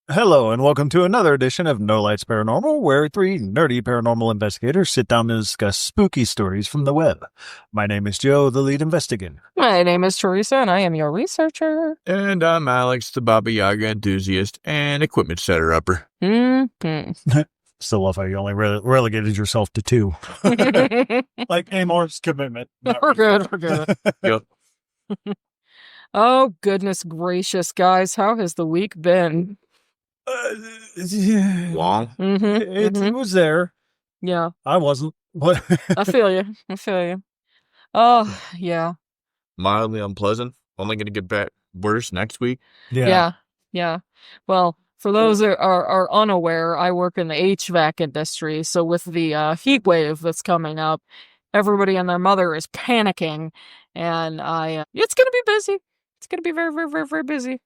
Hello, and welcome to another edition of No Lights Paranormal, where three nerdy paranormal investigators sit down to discuss spooky stories from the web. My name is Joe, the lead investigator. My name is Teresa, and I am your researcher. And I'm Alex, the Baba Yaga enthusiast and equipment setter-upper. Mm-hmm. Still love how you only relegated yourself to two. Like Amor's commitment. We're good. Yep. Oh, goodness gracious, guys. How has the week been? Long. It was there. Yeah. I wasn't. But I feel you. Oh, yeah. Mildly unpleasant. Only going to get worse next week. Yeah. Well, for those that are unaware, I work in the HVAC industry. So with the heat wave that's coming up, everybody and their mother is panicking. And it's going to be busy. It's going to be very, very, very, very busy.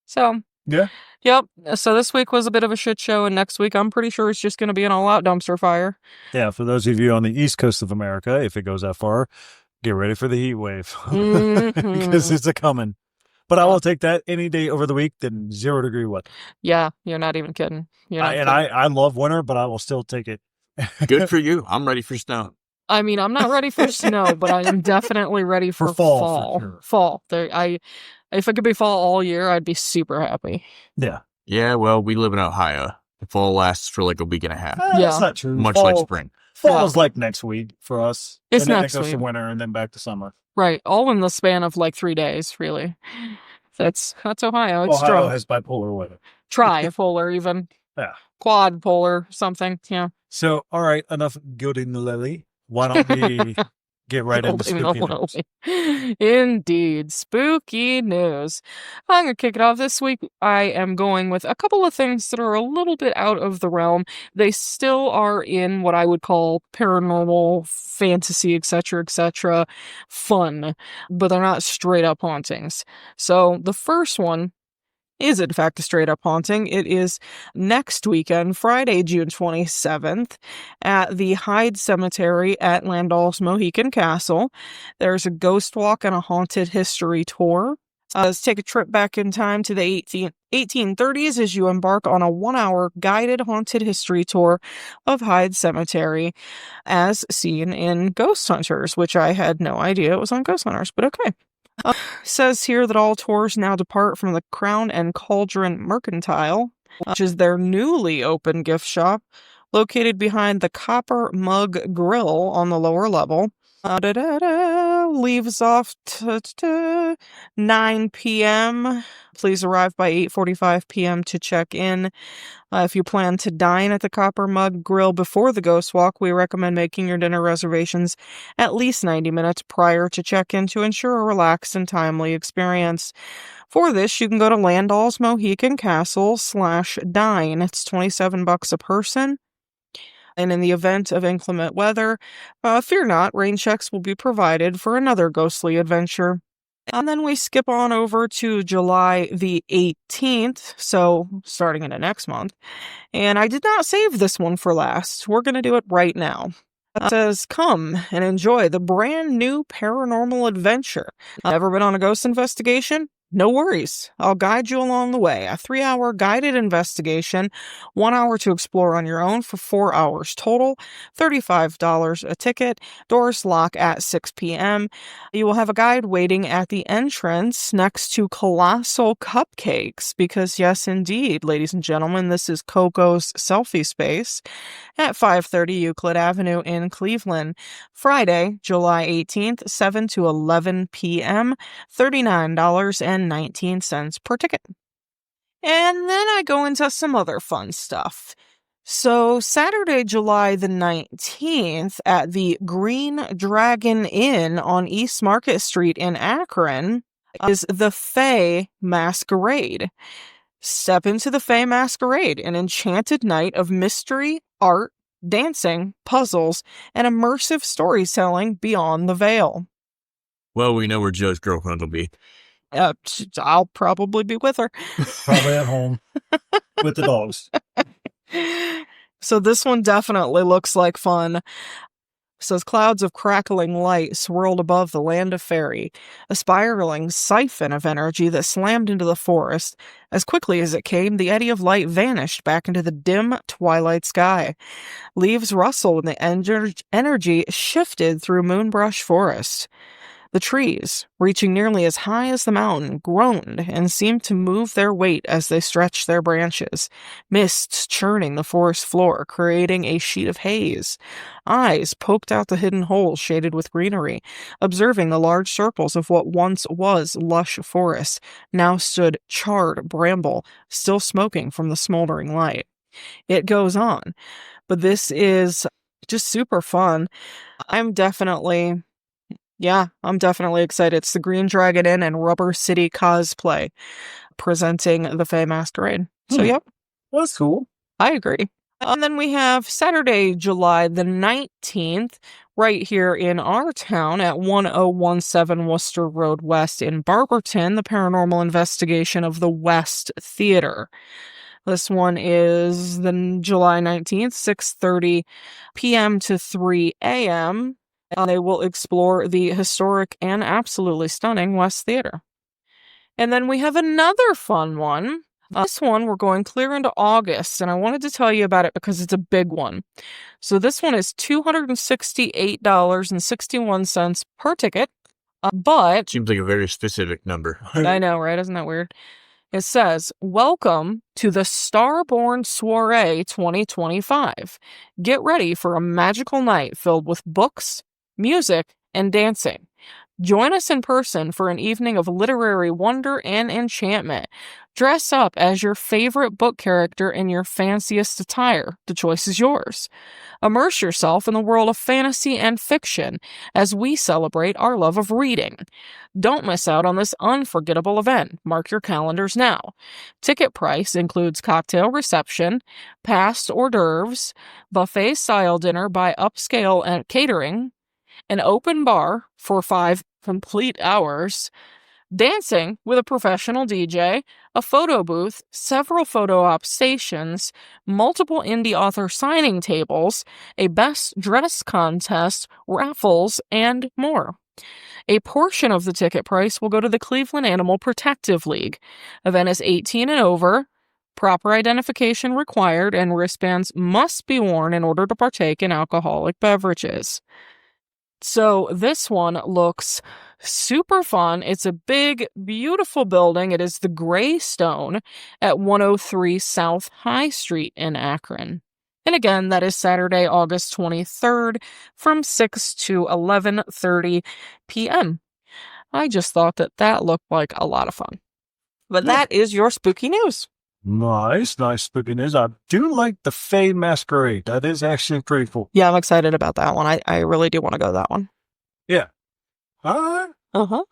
So... Yeah. Yep. So this week was a bit of a shit show, and next week I'm pretty sure it's just going to be an all-out dumpster fire. Yeah, for those of you on the east coast of America, if it goes that far, get ready for the heat wave. Because it's a-coming. But I will take that any day over the week than 0 degree weather. Yeah, you're not even kidding. I love winter, but I will still take it. Good for you. I'm ready for snow. I mean, I'm not ready for snow, but I am definitely ready for fall. For sure. Fall. If it could be fall all year, I'd be super happy. Yeah. Yeah, well, we live in Ohio. The fall lasts for like a week and a half. Yeah. That's not true. Much fall, like spring. Fall is like next week for us. It's and then next it goes week. to winter and then back to summer. Right. All in the span of like 3 days, really. That's Ohio. It's Ohio true. has bipolar weather. Tripolar even. Yeah. Quadpolar, something. Yeah. So, all right, enough gilding the lily. Why don't we get right into spooky news? Indeed. Spooky news. I'm going to kick it off this week. I am going with a couple of things that are a little bit out of the realm. They still are in what I would call paranormal, fantasy, etc., fun, but they're not straight up hauntings. So the first one is in fact a straight up haunting. It is next weekend, Friday, June 27th, at the Hyde Cemetery at Landal's Mohican Castle. There's a ghost walk and a haunted history tour. Let's take a trip back in time to the 1830s as you embark on a 1-hour guided haunted history tour of Hyde Cemetery as seen in Ghost Hunters, which I had no idea it was on Ghost Hunters, but okay. Says here that all tours now depart from the Crown and Cauldron Mercantile, which is their newly opened gift shop, located behind the Copper Mug Grill on the lower level. Leaves off 9 p.m. Please arrive by 8:45 p.m. to check in. If you plan to dine at the Copper Mug Grill before the Ghost Walk, we recommend making your dinner reservations at least 90 minutes prior to check-in to ensure a relaxed and timely experience. For this, you can go to Landal's Mohican Castle /dine. It's $27 a person. And in the event of inclement weather, fear not, rain checks will be provided for another ghostly adventure. And then we skip on over to July the 18th, so starting into next month. And I did not save this one for last. We're going to do it right now. It says, come and enjoy the brand new paranormal adventure. Ever been on a ghost investigation? No worries. I'll guide you along the way. A 3-hour guided investigation, 1 hour to explore on your own for 4 hours total, $35 a ticket. Doors lock at 6 p.m. You will have a guide waiting at the entrance next to colossal cupcakes because, yes, indeed, ladies and gentlemen, this is Coco's Selfie Space at 530 Euclid Avenue in Cleveland. Friday, July 18th, 7 to 11 p.m., $39.19 per ticket. And then I go into some other fun stuff. So Saturday, July the 19th at the Green Dragon Inn on East Market Street in Akron is the Fae Masquerade. Step into the Fae Masquerade, an enchanted night of mystery, art, dancing, puzzles, and immersive storytelling beyond the veil. Well, we know where Joe's girlfriend will be. I'll probably be with her. Probably at home with the dogs. So this one definitely looks like fun. says clouds of crackling light swirled above the land of fairy, a spiraling siphon of energy that slammed into the forest. As quickly as it came, the eddy of light vanished back into the dim twilight sky. Leaves rustled and the energy shifted through Moonbrush Forest. The trees, reaching nearly as high as the mountain, groaned and seemed to move their weight as they stretched their branches, mists churning the forest floor, creating a sheet of haze. Eyes poked out the hidden holes shaded with greenery, observing the large circles of what once was lush forest, now stood charred bramble, still smoking from the smoldering light. It goes on, but this is just super fun. I'm definitely excited. It's the Green Dragon Inn and Rubber City Cosplay presenting the Fae Masquerade. So, yep. Well, that's cool. I agree. And then we have Saturday, July the 19th, right here in our town at 1017 Worcester Road West in Barberton, the Paranormal Investigation of the West Theater. This one is the July 19th, 6:30 p.m. to 3 a.m., and they will explore the historic and absolutely stunning West Theater. And then we have another fun one. This one, we're going clear into August, and I wanted to tell you about it because it's a big one. So this one is $268.61 per ticket, but... Seems like a very specific number. I know, right? Isn't that weird? It says, "Welcome to the Starborn Soiree 2025. Get ready for a magical night filled with books, music, and dancing. Join us in person for an evening of literary wonder and enchantment. Dress up as your favorite book character in your fanciest attire. The choice is yours. Immerse yourself in the world of fantasy and fiction as we celebrate our love of reading. Don't miss out on this unforgettable event. Mark your calendars now. Ticket price includes cocktail reception, passed hors d'oeuvres, buffet-style dinner by upscale and catering, an open bar for 5 complete hours, dancing with a professional DJ, a photo booth, several photo op stations, multiple indie author signing tables, a best dress contest, raffles, and more. A portion of the ticket price will go to the Cleveland Animal Protective League. Event is 18 and over. Proper identification required, and wristbands must be worn in order to partake in alcoholic beverages. So this one looks super fun. It's a big, beautiful building. It is the Greystone at 103 South High Street in Akron. And again, that is Saturday, August 23rd from 6 to 11:30 p.m. I just thought that looked like a lot of fun. But that is your spooky news. Nice spooky news. I do like the Fae Masquerade. That is actually pretty cool. Yeah, I'm excited about that one. I really do want to go to that one. Yeah. I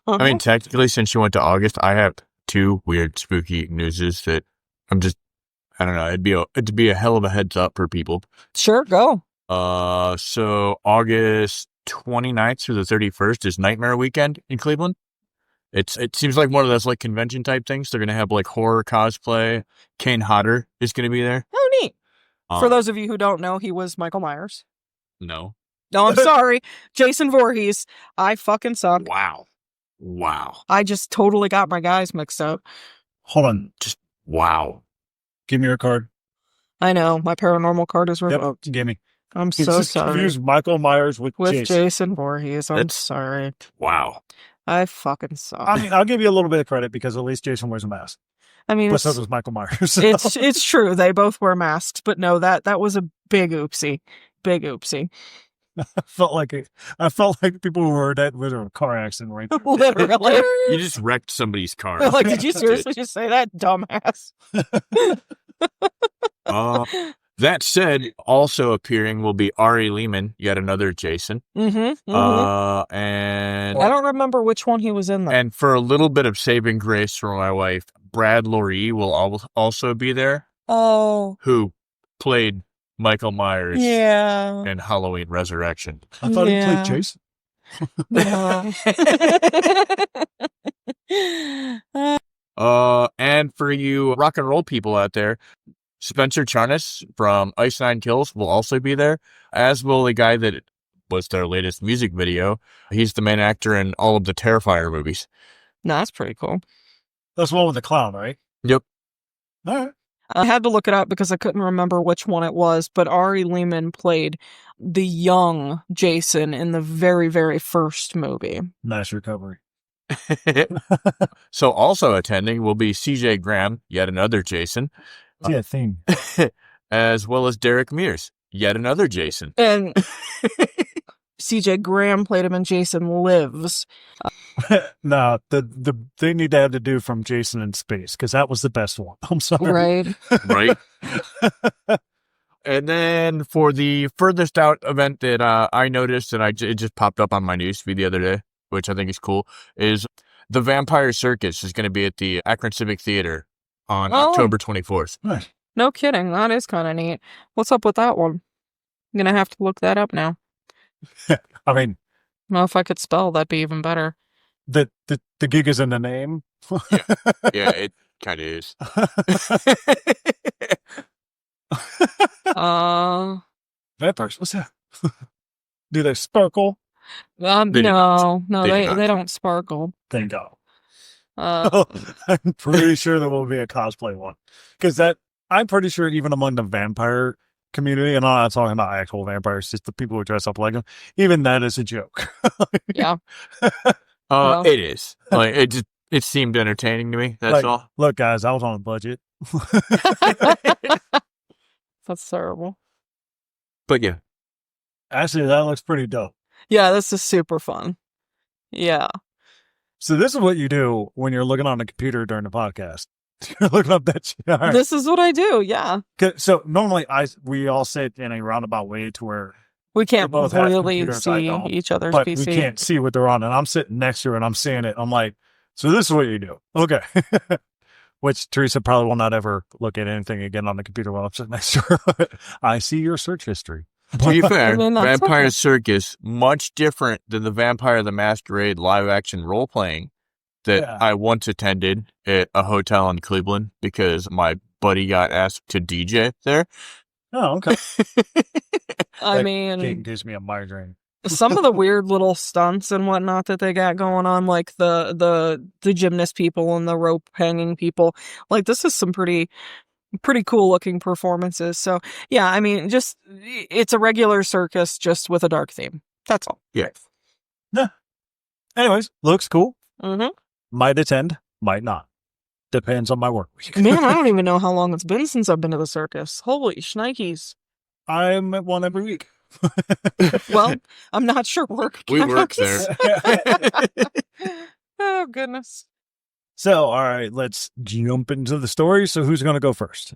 mean, technically, since you went to August, I have 2 weird spooky newses that I don't know. It'd be a hell of a heads up for people. Sure, go. So August 29th through the 31st is Nightmare Weekend in Cleveland. It seems like one of those like convention type things. They're gonna have like horror cosplay. Kane Hodder is gonna be there. Oh, neat. For those of you who don't know, he was Michael Myers. No, I'm sorry. Jason Voorhees. I fucking suck. Wow. I just totally got my guys mixed up. Hold on. Just wow. Give me your card. I know. My paranormal card is revoked. Yep, give me. I'm so sorry. Confused Michael Myers with Jason Voorhees. I'm sorry. Wow. I fucking suck. I mean, I'll give you a little bit of credit because at least Jason wears a mask. I mean, but so does Michael Myers. So. It's true. They both wear masks, but no, that was a big oopsie. Big oopsie. I felt like people who were dead with a car accident right there. Literally. You just wrecked somebody's car. Like, did you seriously just say that, dumbass? That said, also appearing will be Ari Lehman, yet another Jason. And I don't remember which one he was in though. And for a little bit of saving grace for my wife, Brad Loree will also be there. Oh. Who played Michael Myers in Halloween Resurrection. I thought he played Jason. And for you rock and roll people out there, Spencer Charnas from Ice Nine Kills will also be there, as will the guy that was their latest music video. He's the main actor in all of the Terrifier movies. No, that's pretty cool. That's the one with the clown, right? Yep. All right. I had to look it up because I couldn't remember which one it was, but Ari Lehman played the young Jason in the very, very first movie. Nice recovery. So also attending will be CJ Graham, yet another Jason. Yeah, theme. As well as Derek Mears, yet another Jason. And CJ Graham played him in Jason Lives. No, they need to have the dude from Jason in Space, because that was the best one. I'm sorry. Right. Right. And then for the furthest out event that I noticed, and it just popped up on my newsfeed the other day, which I think is cool, is the Vampire Circus is going to be at the Akron Civic Theater on October 24th. Nice. No kidding. That is kind of neat. What's up with that one? I'm going to have to look that up now. I mean, Well, if I could spell, that'd be even better. the gig is in the name. Yeah, it kind of is. Vampires, what's that? Do they sparkle? They no, They do they not. don't sparkle. Thank God. Uh, I'm pretty sure there will be a cosplay one. Because I'm pretty sure even among the vampire community, and I'm not talking about actual vampires, just the people who dress up like them, even that is a joke. yeah. Well. It is. Like it seemed entertaining to me. That's Like, all. Look, guys, I was on a budget. That's terrible. But yeah, Actually, that looks pretty dope. Yeah, this is super fun. Yeah. So this is what you do when you're looking on the computer during the podcast. You're looking up that shit. All right. This is what I do. Yeah. So normally we all sit in a roundabout way to where We can't both have really computers, I see don't, each other's but PC. we can't see what they're on, and I'm sitting next to her and I'm seeing it. I'm like, so this is what you do. Okay. Which Teresa probably will not ever look at anything again on the computer while I'm sitting next to her. I see your search history. to be fair, I mean, that's Vampire okay. Circus, much different than the Vampire the Masquerade live action role playing that Yeah. I once attended at a hotel in Cleveland because my buddy got asked to DJ there. Oh, okay. I That mean, gives me a migraine. some of the weird little stunts and whatnot that they got going on, like the gymnast people and the rope hanging people, like this is some pretty cool looking performances. So yeah, I mean, just it's a regular circus just with a dark theme. That's all. Yeah. Anyways, looks cool. Mm-hmm. Might attend, might not. Depends on my work week. Man, I don't even know how long it's been since I've been to the circus. Holy shnikes. I'm at one every week. Well, I'm not sure work We work counts. there. Oh, goodness. So, all right, let's jump into the story. So who's going to go first?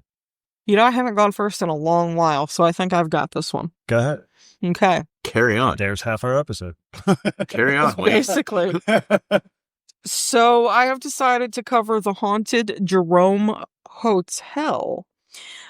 You know, I haven't gone first in a long while, so I think I've got this one. Go ahead. Okay. Carry on. There's half our episode. Carry on, Lee. Basically. So I have decided to cover the haunted Jerome Hotel.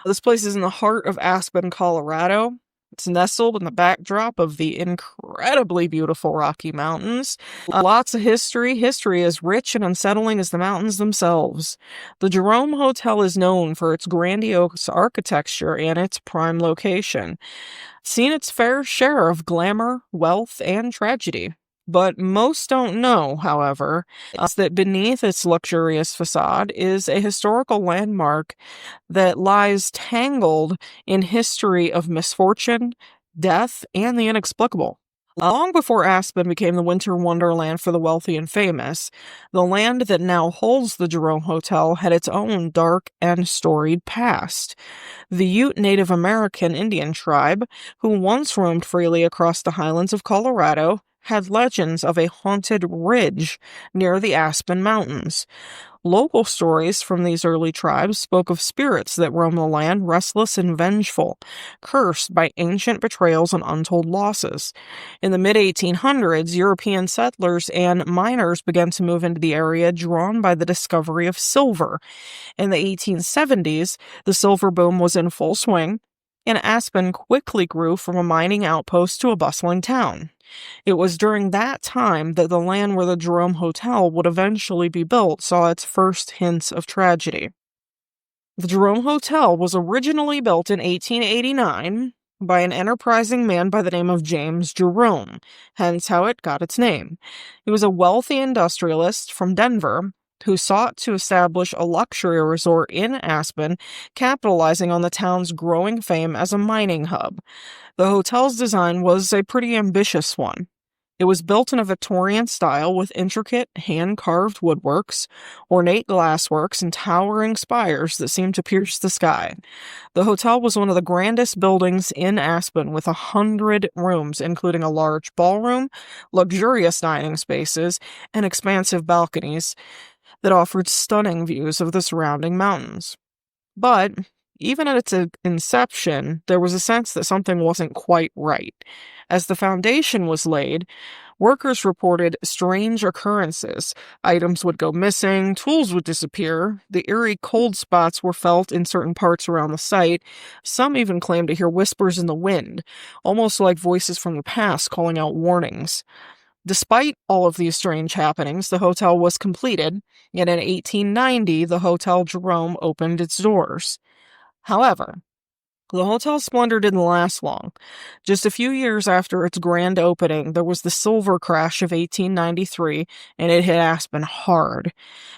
This place is in the heart of Aspen, Colorado. It's nestled in the backdrop of the incredibly beautiful Rocky Mountains. Lots of history. History as rich and unsettling as the mountains themselves. The Jerome Hotel is known for its grandiose architecture and its prime location. It's seen its fair share of glamour, wealth, and tragedy. But most don't know, however, that beneath its luxurious facade is a historical landmark that lies tangled in history of misfortune, death, and the inexplicable. Long before Aspen became the winter wonderland for the wealthy and famous, the land that now holds the Jerome Hotel had its own dark and storied past. The Ute Native American Indian tribe, who once roamed freely across the highlands of Colorado, had legends of a haunted ridge near the Aspen Mountains. Local stories from these early tribes spoke of spirits that roam the land restless and vengeful, cursed by ancient betrayals and untold losses. In the mid-1800s, European settlers and miners began to move into the area, drawn by the discovery of silver. In the 1870s, the silver boom was in full swing, and Aspen quickly grew from a mining outpost to a bustling town. It was during that time that the land where the Jerome Hotel would eventually be built saw its first hints of tragedy. The Jerome Hotel was originally built in 1889 by an enterprising man by the name of James Jerome, hence how it got its name. He was a wealthy industrialist from Denver who sought to establish a luxury resort in Aspen, capitalizing on the town's growing fame as a mining hub. The hotel's design was a pretty ambitious one. It was built in a Victorian style with intricate, hand-carved woodworks, ornate glassworks, and towering spires that seemed to pierce the sky. The hotel was one of the grandest buildings in Aspen, with 100 rooms, including a large ballroom, luxurious dining spaces, and expansive balconies that offered stunning views of the surrounding mountains. But even at its inception, there was a sense that something wasn't quite right. As the foundation was laid, workers reported strange occurrences. Items would go missing, tools would disappear, the eerie cold spots were felt in certain parts around the site. Some even claimed to hear whispers in the wind, almost like voices from the past calling out warnings. Despite all of these strange happenings, the hotel was completed, and in 1890, the Hotel Jerome opened its doors. However, the hotel's splendor didn't last long. Just a few years after its grand opening, there was the silver crash of 1893, and it hit Aspen hard,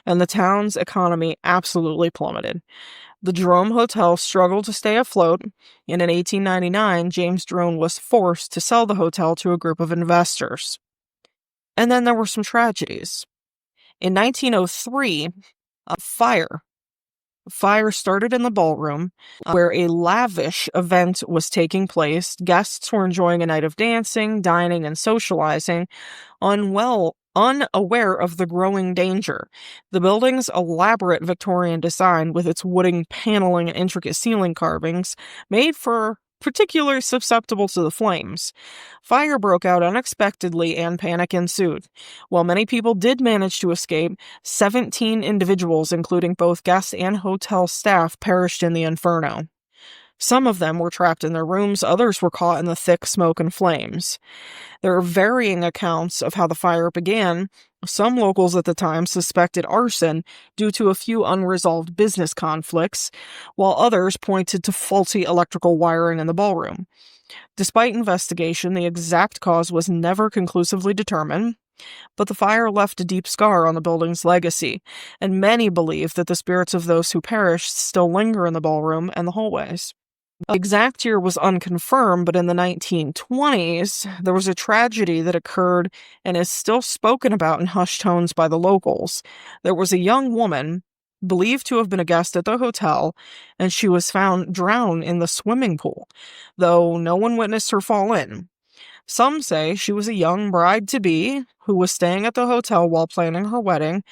and the town's economy absolutely plummeted. The Jerome Hotel struggled to stay afloat, and in 1899, James Jerome was forced to sell the hotel to a group of investors. And then there were some tragedies. In 1903, a fire started in the ballroom where a lavish event was taking place. Guests were enjoying a night of dancing, dining, and socializing, unaware of the growing danger. The building's elaborate Victorian design, with its wooden paneling and intricate ceiling carvings, made for particularly susceptible to the flames. Fire broke out unexpectedly and panic ensued. While many people did manage to escape, 17 individuals, including both guests and hotel staff, perished in the inferno. Some of them were trapped in their rooms, others were caught in the thick smoke and flames. There are varying accounts of how the fire began. Some locals at the time suspected arson due to a few unresolved business conflicts, while others pointed to faulty electrical wiring in the ballroom. Despite investigation, the exact cause was never conclusively determined, but the fire left a deep scar on the building's legacy, and many believe that the spirits of those who perished still linger in the ballroom and the hallways. The exact year was unconfirmed, but in the 1920s, there was a tragedy that occurred and is still spoken about in hushed tones by the locals. There was a young woman, believed to have been a guest at the hotel, and she was found drowned in the swimming pool, though no one witnessed her fall in. Some say she was a young bride-to-be who was staying at the hotel while planning her wedding.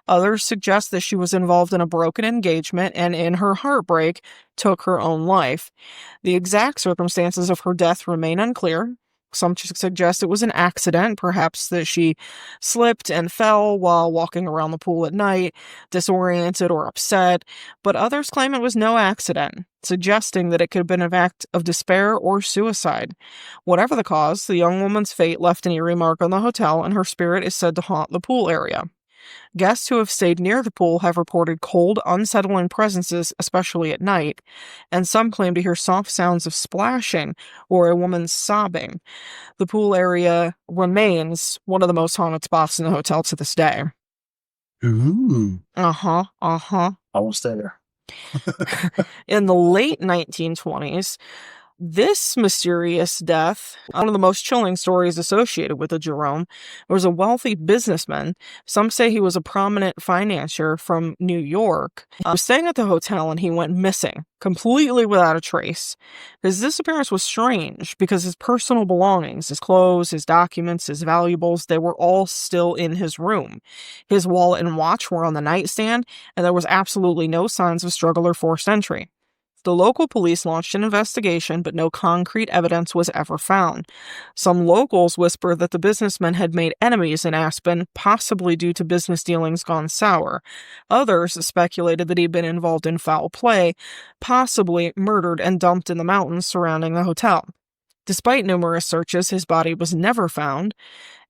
Others suggest that she was involved in a broken engagement and, in her heartbreak, took her own life. The exact circumstances of her death remain unclear. Some suggest it was an accident, perhaps that she slipped and fell while walking around the pool at night, disoriented or upset, but others claim it was no accident, suggesting that it could have been an act of despair or suicide. Whatever the cause, the young woman's fate left an eerie mark on the hotel, and her spirit is said to haunt the pool area. Guests who have stayed near the pool have reported cold, unsettling presences, especially at night, and some claim to hear soft sounds of splashing or a woman sobbing. The pool area remains one of the most haunted spots in the hotel to this day. Ooh. I will stay there. In the late 1920s, this mysterious death, one of the most chilling stories associated with the Jerome, was a wealthy businessman. Some say he was a prominent financier from New York. He was staying at the hotel and he went missing, completely without a trace. His disappearance was strange because his personal belongings, his clothes, his documents, his valuables, they were all still in his room. His wallet and watch were on the nightstand, and there was absolutely no signs of struggle or forced entry. The local police launched an investigation, but no concrete evidence was ever found. Some locals whispered that the businessman had made enemies in Aspen, possibly due to business dealings gone sour. Others speculated that he'd been involved in foul play, possibly murdered and dumped in the mountains surrounding the hotel. Despite numerous searches, his body was never found,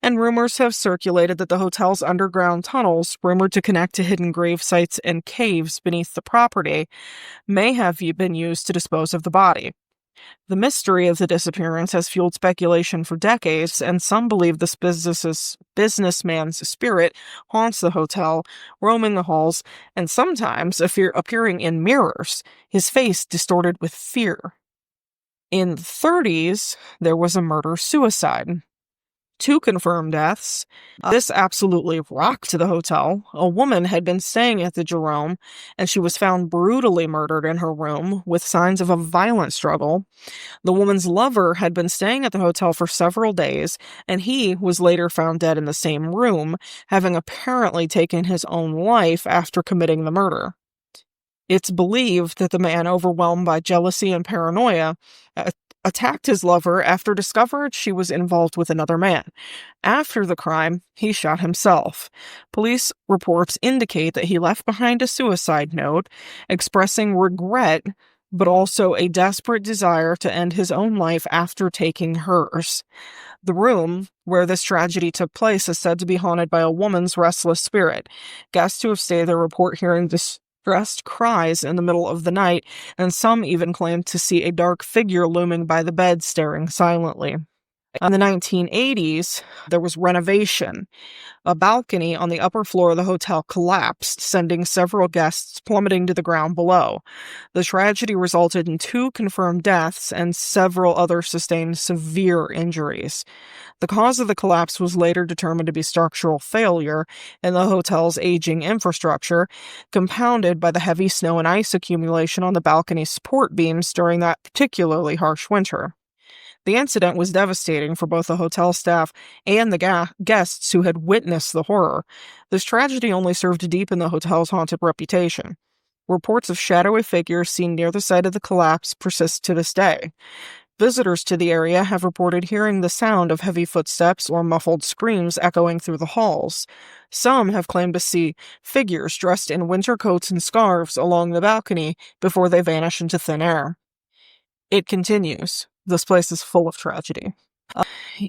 and rumors have circulated that the hotel's underground tunnels, rumored to connect to hidden grave sites and caves beneath the property, may have been used to dispose of the body. The mystery of the disappearance has fueled speculation for decades, and some believe this businessman's spirit haunts the hotel, roaming the halls, and sometimes appearing in mirrors, his face distorted with fear. In the 30s, there was a murder-suicide. 2 confirmed deaths. This absolutely rocked the hotel. A woman had been staying at the Jerome, and she was found brutally murdered in her room with signs of a violent struggle. The woman's lover had been staying at the hotel for several days, and he was later found dead in the same room, having apparently taken his own life after committing the murder. It's believed that the man, overwhelmed by jealousy and paranoia, attacked his lover after discovering she was involved with another man. After the crime, he shot himself. Police reports indicate that he left behind a suicide note, expressing regret, but also a desperate desire to end his own life after taking hers. The room where this tragedy took place is said to be haunted by a woman's restless spirit. Guests who have stayed there report hearing distressed cries in the middle of the night, and some even claim to see a dark figure looming by the bed staring silently. In the 1980s, there was renovation. A balcony on the upper floor of the hotel collapsed, sending several guests plummeting to the ground below. The tragedy resulted in 2 confirmed deaths, and several others sustained severe injuries. The cause of the collapse was later determined to be structural failure in the hotel's aging infrastructure, compounded by the heavy snow and ice accumulation on the balcony's support beams during that particularly harsh winter. The incident was devastating for both the hotel staff and the guests who had witnessed the horror. This tragedy only served to deepen the hotel's haunted reputation. Reports of shadowy figures seen near the site of the collapse persist to this day. Visitors to the area have reported hearing the sound of heavy footsteps or muffled screams echoing through the halls. Some have claimed to see figures dressed in winter coats and scarves along the balcony before they vanish into thin air. It continues. This place is full of tragedy.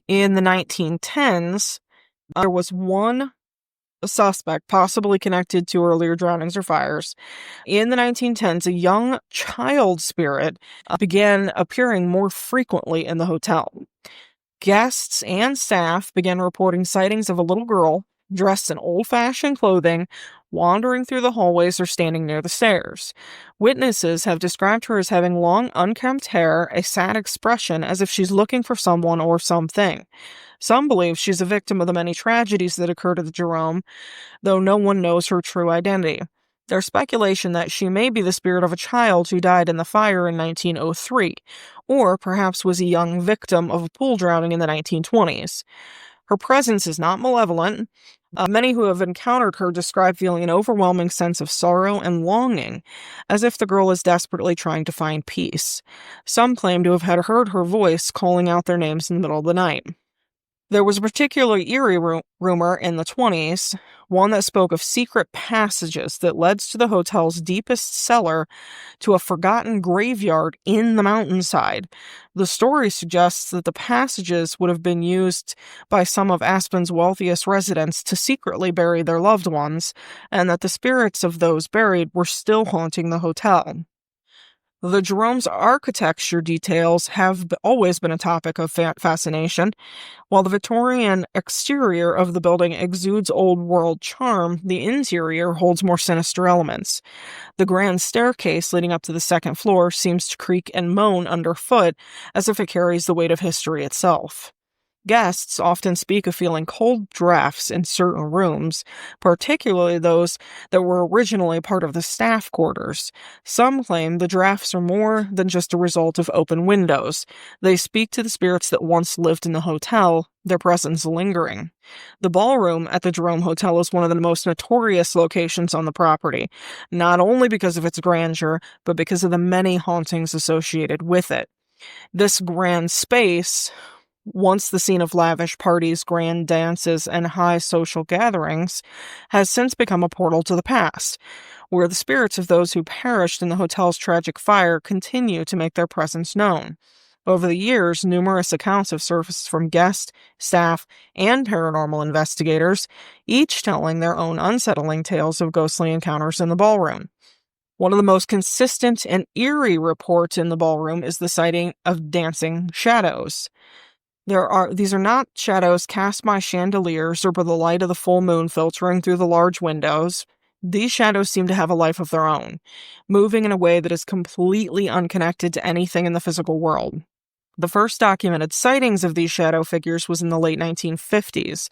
In the 1910s, there was one suspect possibly connected to earlier drownings or fires. In the 1910s, a young child spirit began appearing more frequently in the hotel. Guests and staff began reporting sightings of a little girl dressed in old-fashioned clothing, wandering through the hallways or standing near the stairs. Witnesses have described her as having long, unkempt hair, a sad expression, as if she's looking for someone or something. Some believe she's a victim of the many tragedies that occurred at the Jerome, though no one knows her true identity. There's speculation that she may be the spirit of a child who died in the fire in 1903, or perhaps was a young victim of a pool drowning in the 1920s. Her presence is not malevolent. Many who have encountered her describe feeling an overwhelming sense of sorrow and longing, as if the girl is desperately trying to find peace. Some claim to have had heard her voice calling out their names in the middle of the night. There was a particularly eerie rumor in the 20s, one that spoke of secret passages that led to the hotel's deepest cellar to a forgotten graveyard in the mountainside. The story suggests that the passages would have been used by some of Aspen's wealthiest residents to secretly bury their loved ones, and that the spirits of those buried were still haunting the hotel. The Jerome's architecture details have always been a topic of fascination. While the Victorian exterior of the building exudes old-world charm, the interior holds more sinister elements. The grand staircase leading up to the second floor seems to creak and moan underfoot, as if it carries the weight of history itself. Guests often speak of feeling cold drafts in certain rooms, particularly those that were originally part of the staff quarters. Some claim the drafts are more than just a result of open windows. They speak to the spirits that once lived in the hotel, their presence lingering. The ballroom at the Jerome Hotel is one of the most notorious locations on the property, not only because of its grandeur, but because of the many hauntings associated with it. This grand space, once the scene of lavish parties, grand dances, and high social gatherings, has since become a portal to the past, where the spirits of those who perished in the hotel's tragic fire continue to make their presence known. Over the years, numerous accounts have surfaced from guests, staff, and paranormal investigators, each telling their own unsettling tales of ghostly encounters in the ballroom. One of the most consistent and eerie reports in the ballroom is the sighting of dancing shadows. These are not shadows cast by chandeliers or by the light of the full moon filtering through the large windows. These shadows seem to have a life of their own, moving in a way that is completely unconnected to anything in the physical world. The first documented sightings of these shadow figures was in the late 1950s,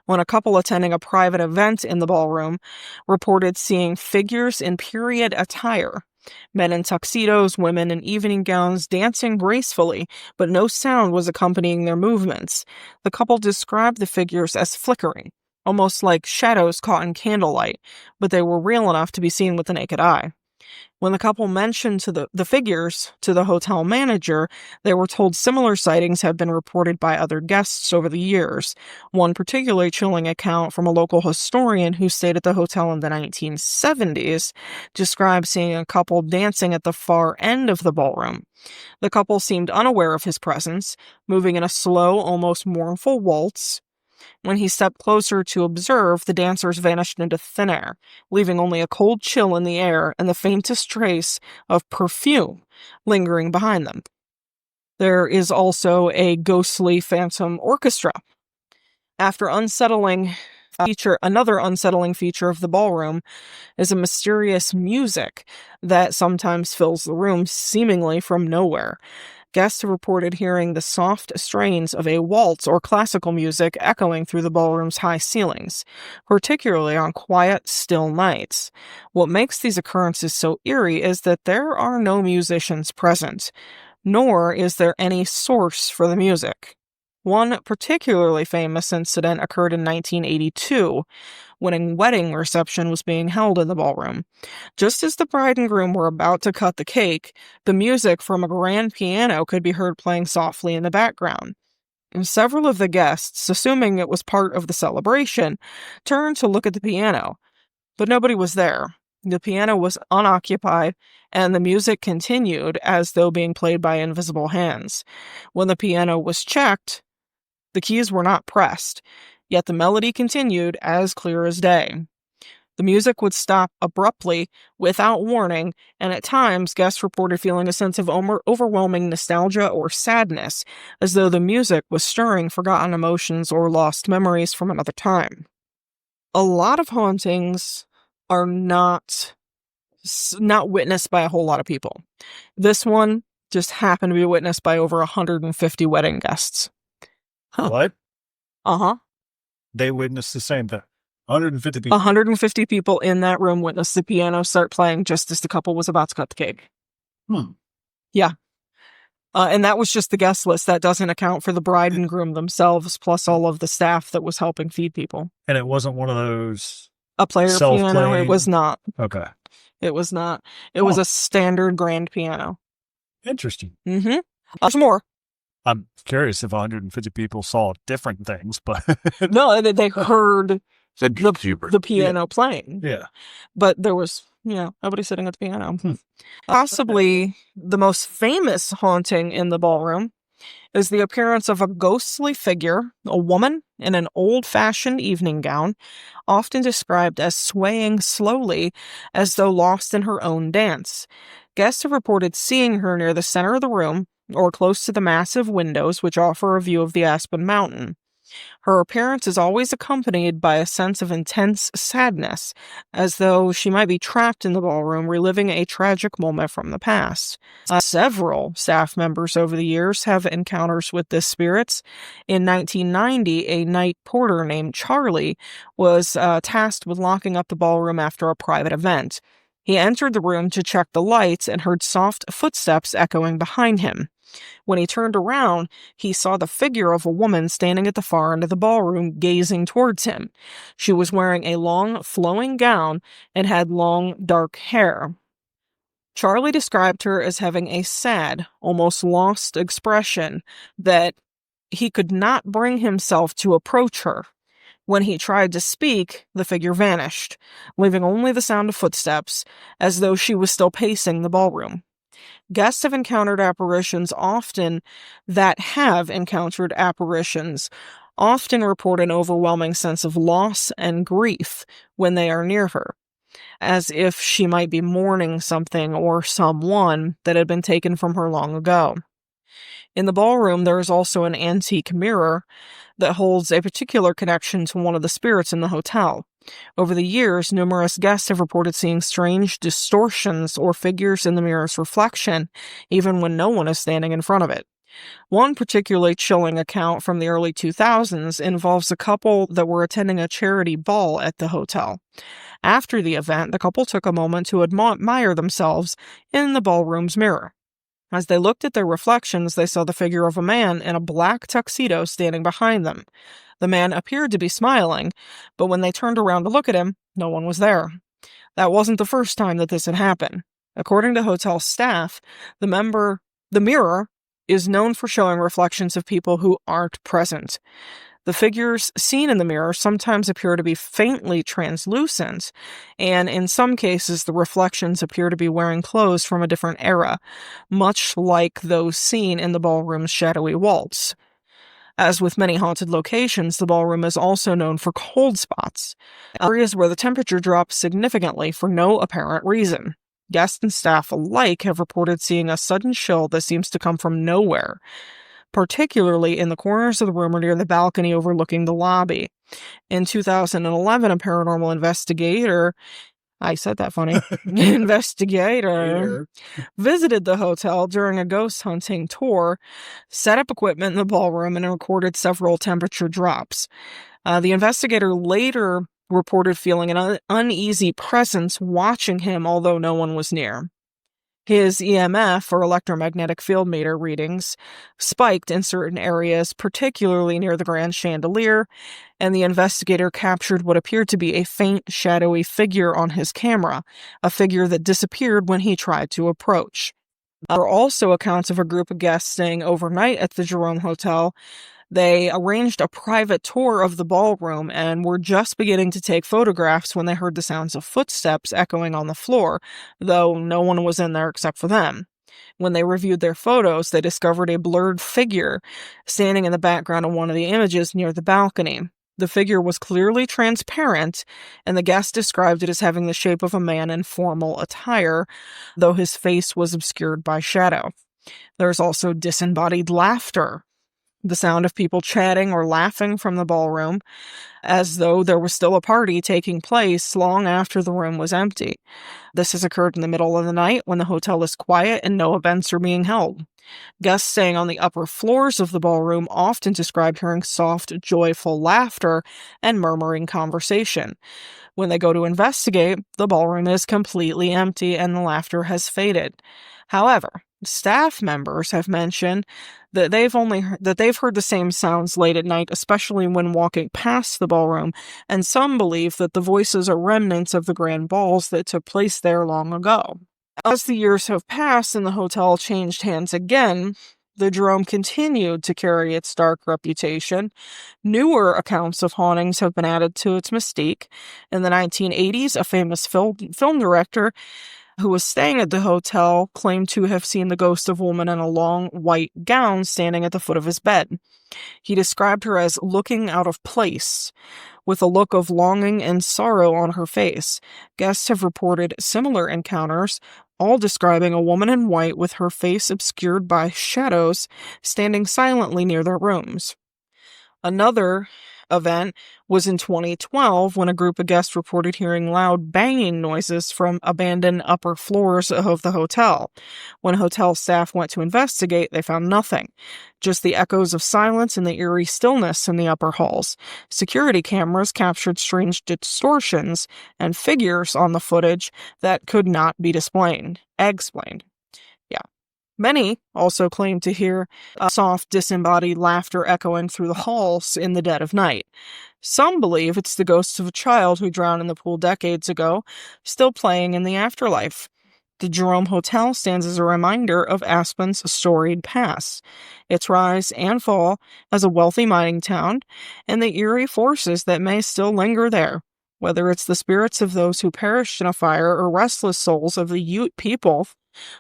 when a couple attending a private event in the ballroom reported seeing figures in period attire, men in tuxedos, women in evening gowns, dancing gracefully, but no sound was accompanying their movements. The couple described the figures as flickering, almost like shadows caught in candlelight, but they were real enough to be seen with the naked eye. When the couple mentioned the figures to the hotel manager, they were told similar sightings have been reported by other guests over the years. One particularly chilling account from a local historian who stayed at the hotel in the 1970s described seeing a couple dancing at the far end of the ballroom. The couple seemed unaware of his presence, moving in a slow, almost mournful waltz. When he stepped closer to observe, the dancers vanished into thin air, leaving only a cold chill in the air and the faintest trace of perfume lingering behind them. There is also a ghostly phantom orchestra. Another unsettling feature of the ballroom is a mysterious music that sometimes fills the room seemingly from nowhere. Guests have reported hearing the soft strains of a waltz or classical music echoing through the ballroom's high ceilings, particularly on quiet, still nights. What makes these occurrences so eerie is that there are no musicians present, nor is there any source for the music. One particularly famous incident occurred in 1982, when a wedding reception was being held in the ballroom. Just as the bride and groom were about to cut the cake, the music from a grand piano could be heard playing softly in the background. And several of the guests, assuming it was part of the celebration, turned to look at the piano, but nobody was there. The piano was unoccupied, and the music continued as though being played by invisible hands. When the piano was checked, the keys were not pressed, yet the melody continued as clear as day. The music would stop abruptly, without warning, and at times guests reported feeling a sense of overwhelming nostalgia or sadness, as though the music was stirring forgotten emotions or lost memories from another time. A lot of hauntings are not witnessed by a whole lot of people. This one just happened to be witnessed by over 150 wedding guests. Huh. What? Uh-huh. They witnessed the same thing. 150 people. 150 people in that room witnessed the piano start playing just as the couple was about to cut the cake. Yeah. And that was just the guest list. That doesn't account for the bride and groom themselves, plus all of the staff that was helping feed people. And it wasn't one of those a player piano. It was not. Okay. It was not. It was a standard grand piano. Interesting. Mm-hmm. There's more. I'm curious if 150 people saw different things, but no, they heard the piano playing. Yeah. But there was, nobody sitting at the piano. Possibly the most famous haunting in the ballroom is the appearance of a ghostly figure, a woman in an old-fashioned evening gown, often described as swaying slowly as though lost in her own dance. Guests have reported seeing her near the center of the room, or close to the massive windows which offer a view of the Aspen mountain. Her appearance is always accompanied by a sense of intense sadness, as though she might be trapped in the ballroom reliving a tragic moment from the past. Several staff members over the years have encounters with this spirit. In 1990, a night porter named Charlie was tasked with locking up the ballroom after a private event. He entered the room to check the lights and heard soft footsteps echoing behind him. When he turned around, he saw the figure of a woman standing at the far end of the ballroom, gazing towards him. She was wearing a long, flowing gown and had long, dark hair. Charlie described her as having a sad, almost lost expression that he could not bring himself to approach her. When he tried to speak, the figure vanished, leaving only the sound of footsteps, as though she was still pacing the ballroom. Guests have encountered apparitions often report an overwhelming sense of loss and grief when they are near her. as if she might be mourning something or someone that had been taken from her long ago. In the ballroom, there is also an antique mirror that holds a particular connection to one of the spirits in the hotel. Over the years, numerous guests have reported seeing strange distortions or figures in the mirror's reflection, even when no one is standing in front of it. One particularly chilling account from the early 2000s involves a couple that were attending a charity ball at the hotel. After the event, the couple took a moment to admire themselves in the ballroom's mirror. As they looked at their reflections, they saw the figure of a man in a black tuxedo standing behind them. The man appeared to be smiling, but when they turned around to look at him, no one was there. That wasn't the first time that this had happened. According to hotel staff, the mirror is known for showing reflections of people who aren't present. The figures seen in the mirror sometimes appear to be faintly translucent, and in some cases the reflections appear to be wearing clothes from a different era, much like those seen in the ballroom's shadowy walls. As with many haunted locations, the ballroom is also known for cold spots, areas where the temperature drops significantly for no apparent reason. Guests and staff alike have reported seeing a sudden chill that seems to come from nowhere, particularly in the corners of the room or near the balcony overlooking the lobby. In 2011, a paranormal investigator, I said that funny, investigator visited the hotel during a ghost hunting tour, set up equipment in the ballroom, and recorded several temperature drops. The investigator later reported feeling an uneasy presence watching him, although no one was near. His EMF, or electromagnetic field meter, readings spiked in certain areas, particularly near the grand chandelier, and the investigator captured what appeared to be a faint, shadowy figure on his camera, a figure that disappeared when he tried to approach. There are also accounts of a group of guests staying overnight at the Jerome Hotel. They arranged a private tour of the ballroom and were just beginning to take photographs when they heard the sounds of footsteps echoing on the floor, though no one was in there except for them. When they reviewed their photos, they discovered a blurred figure standing in the background of one of the images near the balcony. The figure was clearly transparent, and the guest described it as having the shape of a man in formal attire, though his face was obscured by shadow. There's also disembodied laughter, the sound of people chatting or laughing from the ballroom, as though there was still a party taking place long after the room was empty. This has occurred in the middle of the night when the hotel is quiet and no events are being held. Guests staying on the upper floors of the ballroom often describe hearing soft, joyful laughter and murmuring conversation. When they go to investigate, the ballroom is completely empty and the laughter has faded. However, staff members have mentioned that they've heard the same sounds late at night, especially when walking past the ballroom, and some believe that the voices are remnants of the grand balls that took place there long ago. As the years have passed and the hotel changed hands again, the Jerome continued to carry its dark reputation. Newer accounts of hauntings have been added to its mystique. In the 1980s, a famous film director who was staying at the hotel claimed to have seen the ghost of a woman in a long white gown standing at the foot of his bed. He described her as looking out of place, with a look of longing and sorrow on her face. Guests have reported similar encounters, all describing a woman in white with her face obscured by shadows, standing silently near their rooms. Another event was in 2012 when a group of guests reported hearing loud banging noises from abandoned upper floors of the hotel. When hotel staff went to investigate, they found nothing, just the echoes of silence and the eerie stillness in the upper halls. Security cameras captured strange distortions and figures on the footage that could not be explained. Many also claim to hear soft, disembodied laughter echoing through the halls in the dead of night. Some believe it's the ghost of a child who drowned in the pool decades ago, still playing in the afterlife. The Jerome Hotel stands as a reminder of Aspen's storied past, its rise and fall as a wealthy mining town, and the eerie forces that may still linger there. Whether it's the spirits of those who perished in a fire or restless souls of the Ute people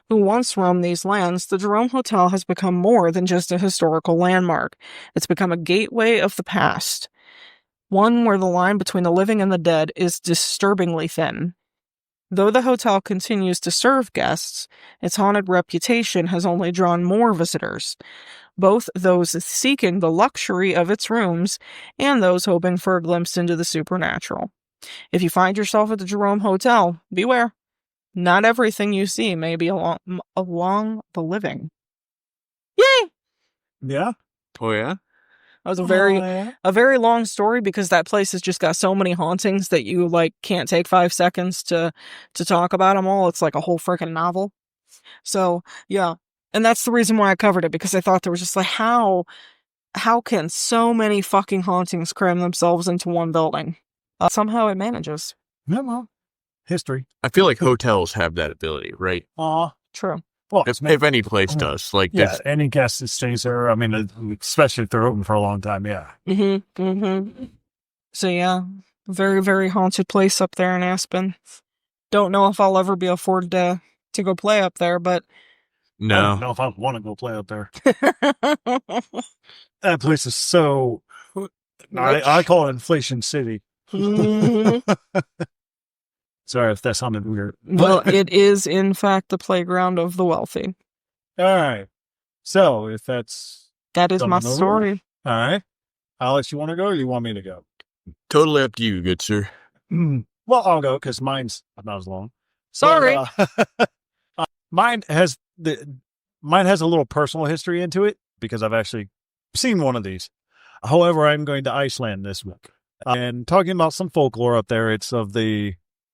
who once roamed these lands, the Jerome Hotel has become more than just a historical landmark. It's become a gateway of the past, one where the line between the living and the dead is disturbingly thin. Though the hotel continues to serve guests, its haunted reputation has only drawn more visitors, both those seeking the luxury of its rooms and those hoping for a glimpse into the supernatural. If you find yourself at the Jerome Hotel, beware. Not everything you see may be along the living. Yay! Yeah. Oh, yeah? That was Yeah. a very long story because that place has just got so many hauntings that you can't take 5 seconds to talk about them all. It's like a whole freaking novel. So yeah, and that's the reason why I covered it, because I thought there was just how can so many fucking hauntings cram themselves into one building? Somehow it manages. Yeah, well, history. I feel like hotels have that ability, right? True. Well, If any place does. Like, yeah, any guest that stays there, I mean, especially if they're open for a long time, yeah. So yeah, very, very haunted place up there in Aspen. Don't know if I'll ever be afforded to go play up there, but I don't no. know if I want to go play up there. That place is so... I call it Inflation City. Sorry if that sounded weird. Well, it is in fact the playground of the wealthy. All right. So if That is Something my over? story. all right, Alex, you want to go or you want me to go? Totally up to you, good sir. Well, I'll go because mine's not as long. Sorry. But, mine has a little personal history into it because I've actually seen one of these. However, I'm going to Iceland this week and talking about some folklore up there.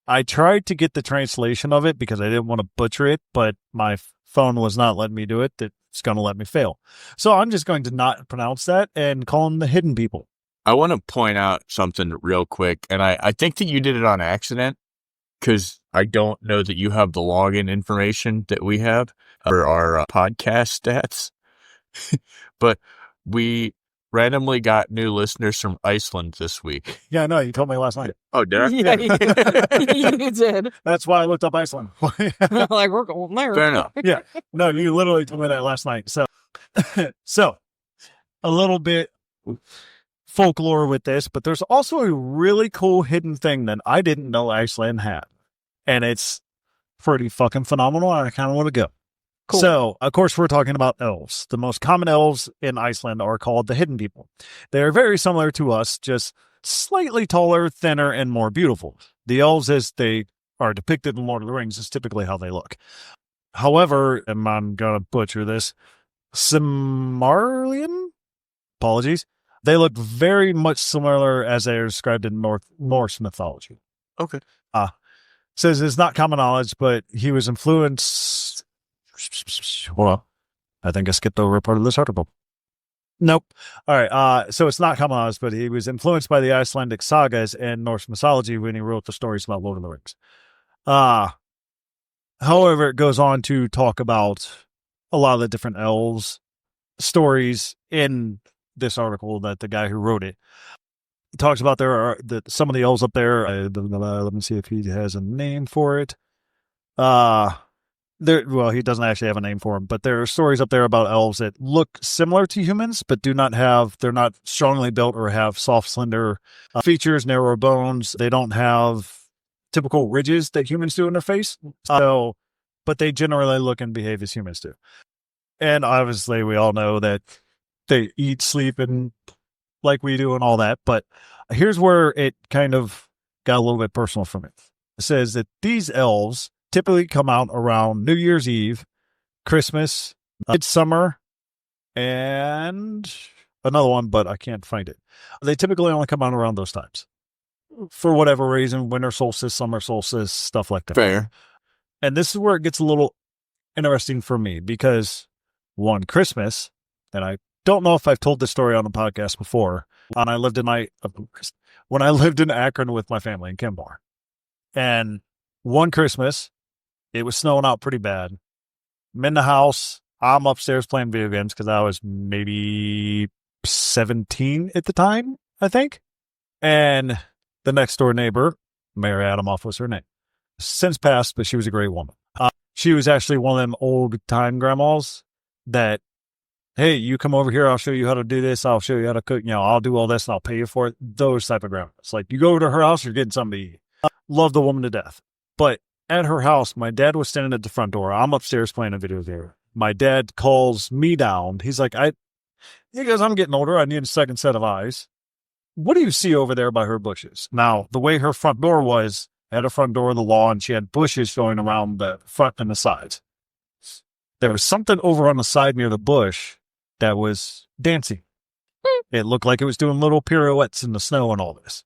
I tried to get the translation of it because I didn't want to butcher it, but my phone was not letting me do it. It's going to let me fail. So I'm just going to not pronounce that and call them the hidden people. I want to point out something real quick, and I think that you did it on accident because I don't know that you have the login information that we have for our podcast stats. But we randomly got new listeners from Iceland this week. Yeah, no, you told me last night. Oh, did I? Yeah, you did. That's why I looked up Iceland. Like, we're going there. Fair enough. Yeah. No, you literally told me that last night. So a little bit folklore with this, but there's also a really cool hidden thing that I didn't know Iceland had. And it's pretty fucking phenomenal. And I kind of want to go. Cool. So, of course, we're talking about elves. The most common elves in Iceland are called the hidden people. They are very similar to us, just slightly taller, thinner, and more beautiful. The elves, as they are depicted in Lord of the Rings, is typically how they look. However, and I'm going to butcher this, Cimmerian? Apologies. They look very much similar as they are described in Norse mythology. Okay. Says it's not common knowledge, but he was influenced... Hold on. I think I skipped over a part of this article. Nope. All right. So it's not common knowledge, but he was influenced by the Icelandic sagas and Norse mythology when he wrote the stories about Lord of the Rings. However, it goes on to talk about a lot of the different elves stories in this article that the guy who wrote it talks about. There are some of the elves up there. Let me see if he has a name for it. Well, he doesn't actually have a name for them, but there are stories up there about elves that look similar to humans, but they're not strongly built or have soft, slender features, narrow bones. They don't have typical ridges that humans do in their face. So, but they generally look and behave as humans do. And obviously we all know that they eat, sleep, and like we do and all that. But here's where it kind of got a little bit personal for me. It says that these elves typically come out around New Year's Eve, Christmas, midsummer, and another one, but I can't find it. They typically only come out around those times. For whatever reason, winter solstice, summer solstice, stuff like that. Fair. And this is where it gets a little interesting for me because one Christmas, and I don't know if I've told this story on the podcast before, when I lived in Akron with my family in Kenmore. And one Christmas, it was snowing out pretty bad. I'm in the house. I'm upstairs playing video games because I was maybe 17 at the time, I think. And the next door neighbor, Mary Adamoff was her name. Since passed, but she was a great woman. She was actually one of them old time grandmas that, hey, you come over here, I'll show you how to do this, I'll show you how to cook, I'll do all this and I'll pay you for it. Those type of grandmas. Like, you go over to her house, you're getting something to eat. Love the woman to death. But at her house, my dad was standing at the front door. I'm upstairs playing a video game. My dad calls me down. He's like, he goes, I'm getting older. I need a second set of eyes. What do you see over there by her bushes? Now, the way her front door was, at her front door of the lawn, she had bushes going around the front and the sides. There was something over on the side near the bush that was dancing. It looked like it was doing little pirouettes in the snow and all this.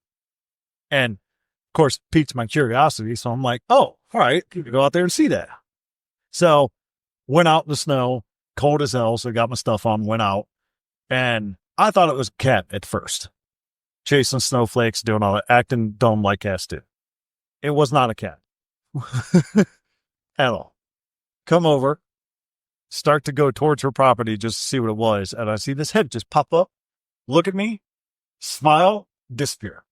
And, of course, piqued my curiosity. So I'm like, oh, all right, you can go out there and see that. So went out in the snow, cold as hell. So I got my stuff on, went out. And I thought it was a cat at first. Chasing snowflakes, doing all that, acting dumb like cats do. It was not a cat. At all. Come over, start to go towards her property just to see what it was. And I see this head just pop up, look at me, smile, disappear.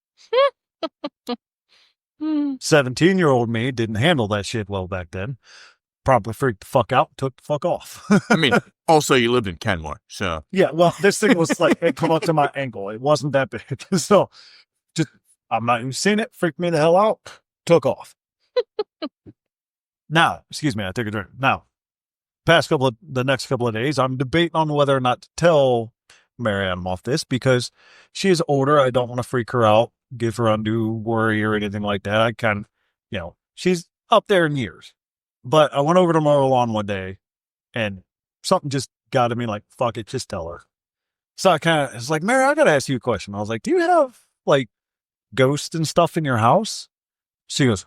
17-year-old me didn't handle that shit well back then. Probably freaked the fuck out, took the fuck off. I mean, also you lived in Kenmore, so. Yeah, well, this thing was like, it come up to my ankle. It wasn't that big. So just, I'm not even seeing it, freaked me the hell out, took off. Now, excuse me, I took a drink. Now, the next couple of days, I'm debating on whether or not to tell Marianne off this because she is older. I don't want to freak her out, give her undue worry or anything like that. I kind of, she's up there in years. But I went over to mow her lawn one day and something just got to me like, fuck it, just tell her. So it's like, Mary, I got to ask you a question. I was like, do you have like ghosts and stuff in your house? She goes,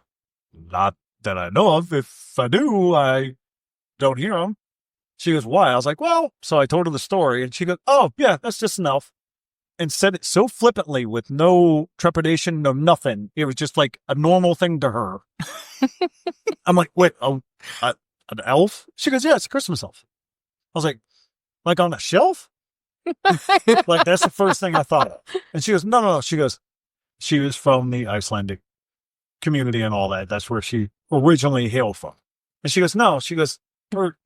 not that I know of. If I do, I don't hear them. She goes, why? I was like, well, so I told her the story and she goes, oh yeah, that's just enough. And said it so flippantly with no trepidation, no nothing. It was just like a normal thing to her. I'm like, wait, an elf? She goes, yeah, it's a Christmas elf. I was like on a shelf? Like, that's the first thing I thought of. And she goes, no. She goes, she was from the Icelandic community and all that. That's where she originally hailed from. And she goes, no, where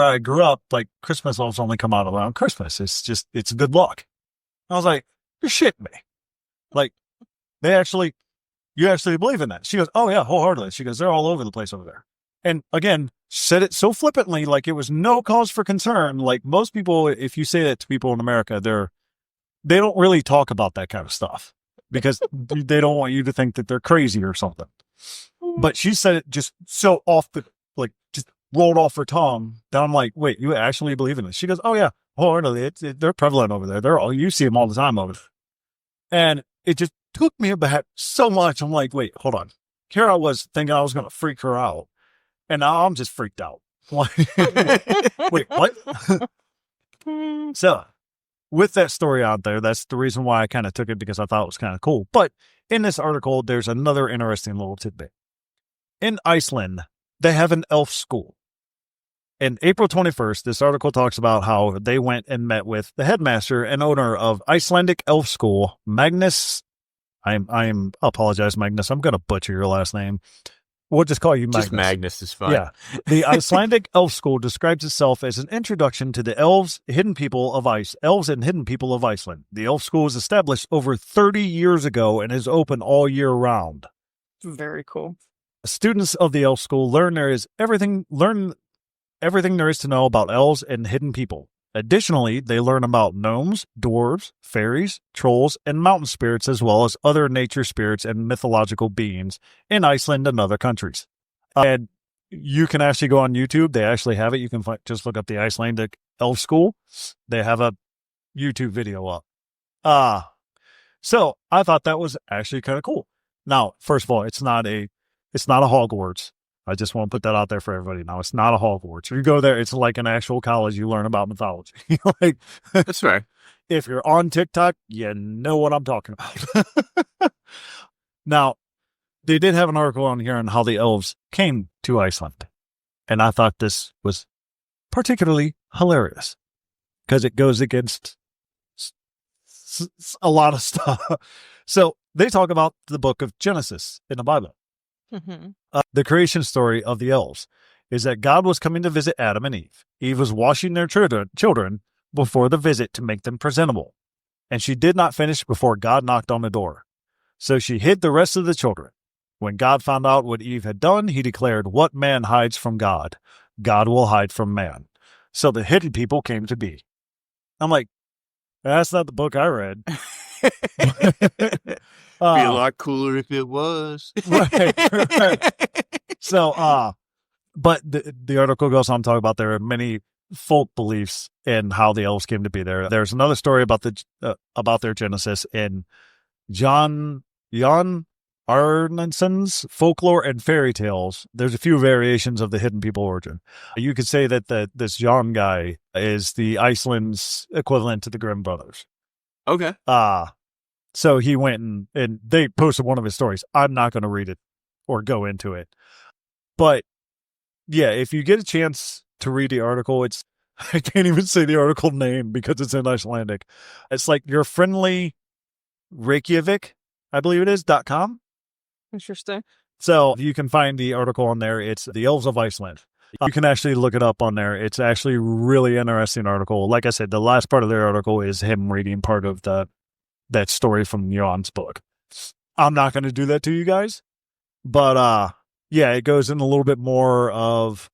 I grew up, like Christmas elves only come out around Christmas. It's good luck. I was like, you're shitting me. Like, you actually believe in that? She goes, oh yeah, wholeheartedly. She goes, they're all over the place over there. And again, said it so flippantly, like it was no cause for concern. Like most people, if you say that to people in America, they don't really talk about that kind of stuff because they don't want you to think that they're crazy or something. But she said it just so just rolled off her tongue that I'm like, wait, you actually believe in this? She goes, oh yeah, wholeheartedly. They're prevalent over there. You see them all the time over there. And it just took me aback so much. I'm like, wait, hold on. Here I was thinking I was going to freak her out. And now I'm just freaked out. Wait, what? So with that story out there, that's the reason why I kind of took it, because I thought it was kind of cool. But in this article, there's another interesting little tidbit. In Iceland, they have an elf school. And April 21st, this article talks about how they went and met with the headmaster and owner of Icelandic Elf School, Magnus. I apologize, Magnus. I'm going to butcher your last name. We'll just call you Magnus. Just Magnus is fine. Yeah. The Icelandic Elf School describes itself as an introduction to the elves and hidden people of Iceland. The Elf School was established over 30 years ago and is open all year round. Very cool. Students of the Elf School learn everything there is to know about elves and hidden people. Additionally, they learn about gnomes, dwarves, fairies, trolls, and mountain spirits, as well as other nature spirits and mythological beings in Iceland and other countries. And you can actually go on YouTube. They actually have it. You can just look up the Icelandic Elf School. They have a YouTube video up. So I thought that was actually kind of cool. Now, first of all, it's not a Hogwarts. I just want to put that out there for everybody. Now, it's not a Hogwarts. You go there, it's like an actual college. You learn about mythology. Like, that's right. If you're on TikTok, you know what I'm talking about. Now, they did have an article on here on how the elves came to Iceland. And I thought this was particularly hilarious because it goes against a lot of stuff. So they talk about the book of Genesis in the Bible. Mm-hmm. The creation story of the elves is that God was coming to visit Adam and Eve. Eve was washing their children before the visit to make them presentable. And she did not finish before God knocked on the door. So she hid the rest of the children. When God found out what Eve had done, he declared, "What man hides from God? God will hide from man." So the hidden people came to be. I'm like, that's not the book I read. Be a lot cooler if it was. right. So, but the article goes on to talk about there are many folk beliefs in how the elves came to be there. There's another story about their genesis in Jan Arnesson's Folklore and Fairy Tales. There's a few variations of the hidden people origin. You could say that this Jan guy is the Iceland's equivalent to the Grimm brothers. Okay. So he went and they posted one of his stories. I'm not going to read it or go into it. But yeah, if you get a chance to read the article, I can't even say the article name because it's in Icelandic. It's like Your Friendly Reykjavik, I believe it is, .com. Interesting. So you can find the article on there. It's The Elves of Iceland. You can actually look it up on there. It's actually a really interesting article. Like I said, the last part of the article is him reading part of that story from Jan's book. I'm not going to do that to you guys, but yeah, it goes in a little bit more of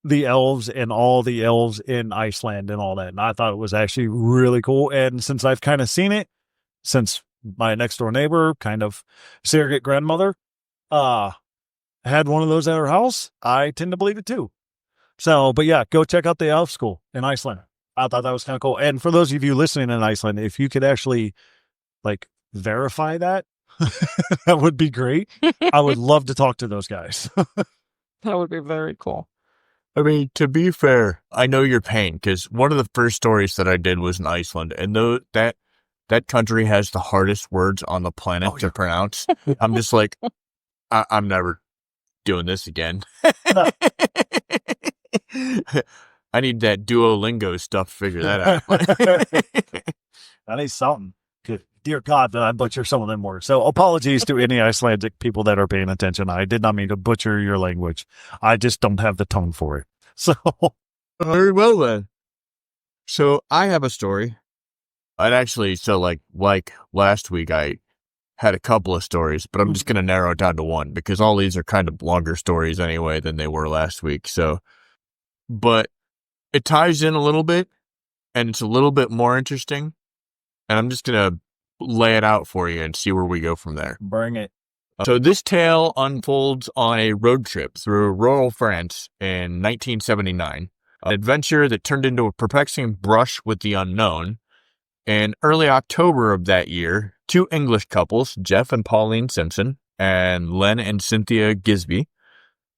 the elves and all the elves in Iceland and all that. And I thought it was actually really cool. And since I've kind of seen it, since my next door neighbor, kind of surrogate grandmother, had one of those at her house, I tend to believe it too. So, but yeah, go check out the elf school in Iceland. I thought that was kind of cool. And for those of you listening in Iceland, if you could actually verify that, that would be great. I would love to talk to those guys. That would be very cool. I mean, to be fair, I know your pain because one of the first stories that I did was in Iceland, and that country has the hardest words on the planet to pronounce. I'm just like, I'm never doing this again. I need that Duolingo stuff to figure that out. I need something. Good. Dear God, that I butcher some of them words. So apologies to any Icelandic people that are paying attention. I did not mean to butcher your language. I just don't have the tongue for it. So very well then. So I have a story. I'd actually, like last week, I had a couple of stories, but I'm just going to narrow it down to one because all these are kind of longer stories anyway than they were last week. So, but it ties in a little bit and it's a little bit more interesting. And I'm just going to lay it out for you and see where we go from there. Bring it. So this tale unfolds on a road trip through rural France in 1979, an adventure that turned into a perplexing brush with the unknown. In early October of that year, two English couples, Jeff and Pauline Simpson and Len and Cynthia Gisby,